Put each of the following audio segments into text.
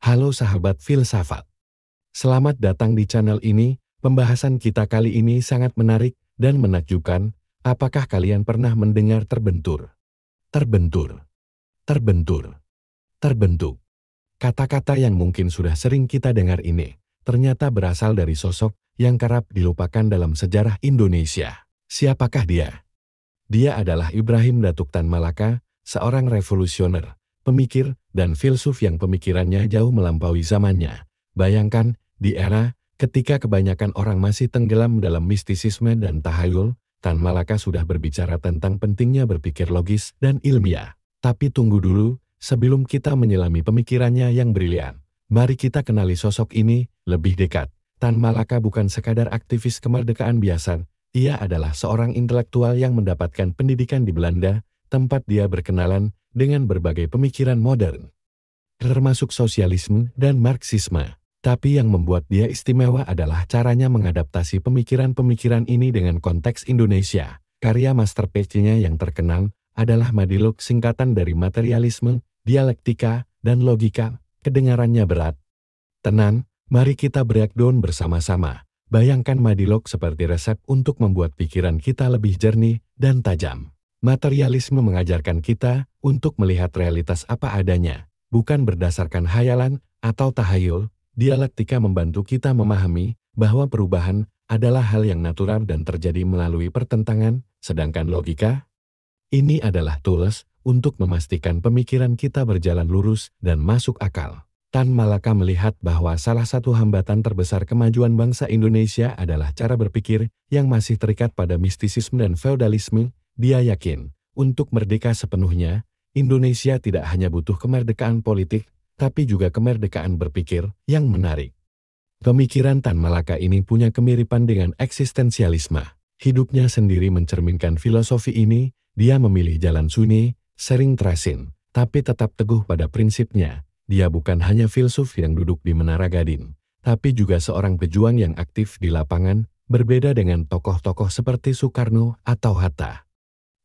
Halo sahabat filsafat. Selamat datang di channel ini. Pembahasan kita kali ini sangat menarik dan menakjubkan. Apakah kalian pernah mendengar terbentur? Terbentur. Terbentur. Terbentuk. Kata-kata yang mungkin sudah sering kita dengar ini, ternyata berasal dari sosok yang kerap dilupakan dalam sejarah Indonesia. Siapakah dia? Dia adalah Ibrahim Datuk Tan Malaka, seorang revolusioner, pemikir, dan filsuf yang pemikirannya jauh melampaui zamannya. Bayangkan, di era ketika kebanyakan orang masih tenggelam dalam mistisisme dan tahayul, Tan Malaka sudah berbicara tentang pentingnya berpikir logis dan ilmiah. Tapi tunggu dulu, sebelum kita menyelami pemikirannya yang brilian, mari kita kenali sosok ini lebih dekat. Tan Malaka bukan sekadar aktivis kemerdekaan biasa, ia adalah seorang intelektual yang mendapatkan pendidikan di Belanda, tempat dia berkenalan dengan berbagai pemikiran modern, termasuk sosialisme dan Marxisme. Tapi yang membuat dia istimewa adalah caranya mengadaptasi pemikiran-pemikiran ini dengan konteks Indonesia. Karya masterpiece-nya yang terkenal adalah Madilog, singkatan dari materialisme, dialektika, dan logika. Kedengarannya berat. Tenang, mari kita breakdown bersama-sama. Bayangkan Madilog seperti resep untuk membuat pikiran kita lebih jernih dan tajam. Materialisme mengajarkan kita untuk melihat realitas apa adanya, bukan berdasarkan hayalan atau tahayul. Dialektika membantu kita memahami bahwa perubahan adalah hal yang natural dan terjadi melalui pertentangan, sedangkan logika ini adalah tools untuk memastikan pemikiran kita berjalan lurus dan masuk akal. Tan Malaka melihat bahwa salah satu hambatan terbesar kemajuan bangsa Indonesia adalah cara berpikir yang masih terikat pada mistisisme dan feodalisme. Dia yakin, untuk merdeka sepenuhnya, Indonesia tidak hanya butuh kemerdekaan politik, tapi juga kemerdekaan berpikir yang menarik. Pemikiran Tan Malaka ini punya kemiripan dengan eksistensialisme. Hidupnya sendiri mencerminkan filosofi ini. Dia memilih jalan sunyi, sering terasin, tapi tetap teguh pada prinsipnya. Dia bukan hanya filsuf yang duduk di Menara Gading, tapi juga seorang pejuang yang aktif di lapangan, berbeda dengan tokoh-tokoh seperti Soekarno atau Hatta.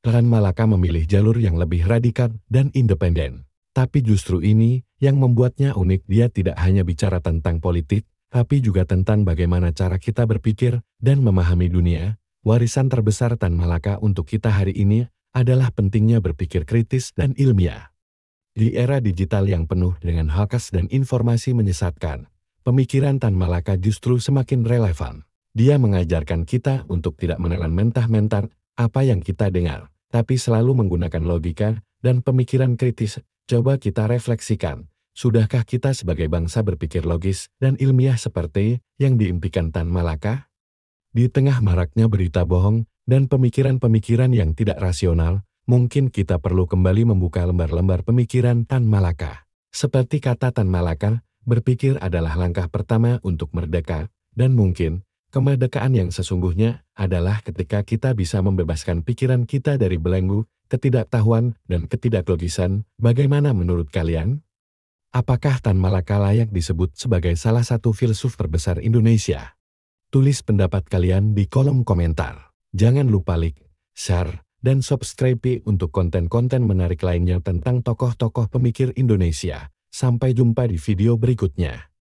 Tan Malaka memilih jalur yang lebih radikal dan independen. Tapi justru ini yang membuatnya unik. Dia tidak hanya bicara tentang politik, tapi juga tentang bagaimana cara kita berpikir dan memahami dunia. Warisan terbesar Tan Malaka untuk kita hari ini adalah pentingnya berpikir kritis dan ilmiah. Di era digital yang penuh dengan hoax dan informasi menyesatkan, pemikiran Tan Malaka justru semakin relevan. Dia mengajarkan kita untuk tidak menelan mentah-mentah apa yang kita dengar, tapi selalu menggunakan logika dan pemikiran kritis. Coba kita refleksikan, sudahkah kita sebagai bangsa berpikir logis dan ilmiah seperti yang diimpikan Tan Malaka? Di tengah maraknya berita bohong dan pemikiran-pemikiran yang tidak rasional, mungkin kita perlu kembali membuka lembar-lembar pemikiran Tan Malaka. Seperti kata Tan Malaka, berpikir adalah langkah pertama untuk merdeka, dan mungkin kemerdekaan yang sesungguhnya adalah ketika kita bisa membebaskan pikiran kita dari belenggu, ketidaktahuan, dan ketidaklogisan. Bagaimana menurut kalian? Apakah Tan Malaka layak disebut sebagai salah satu filsuf terbesar Indonesia? Tulis pendapat kalian di kolom komentar. Jangan lupa like, share, dan subscribe untuk konten-konten menarik lainnya tentang tokoh-tokoh pemikir Indonesia. Sampai jumpa di video berikutnya.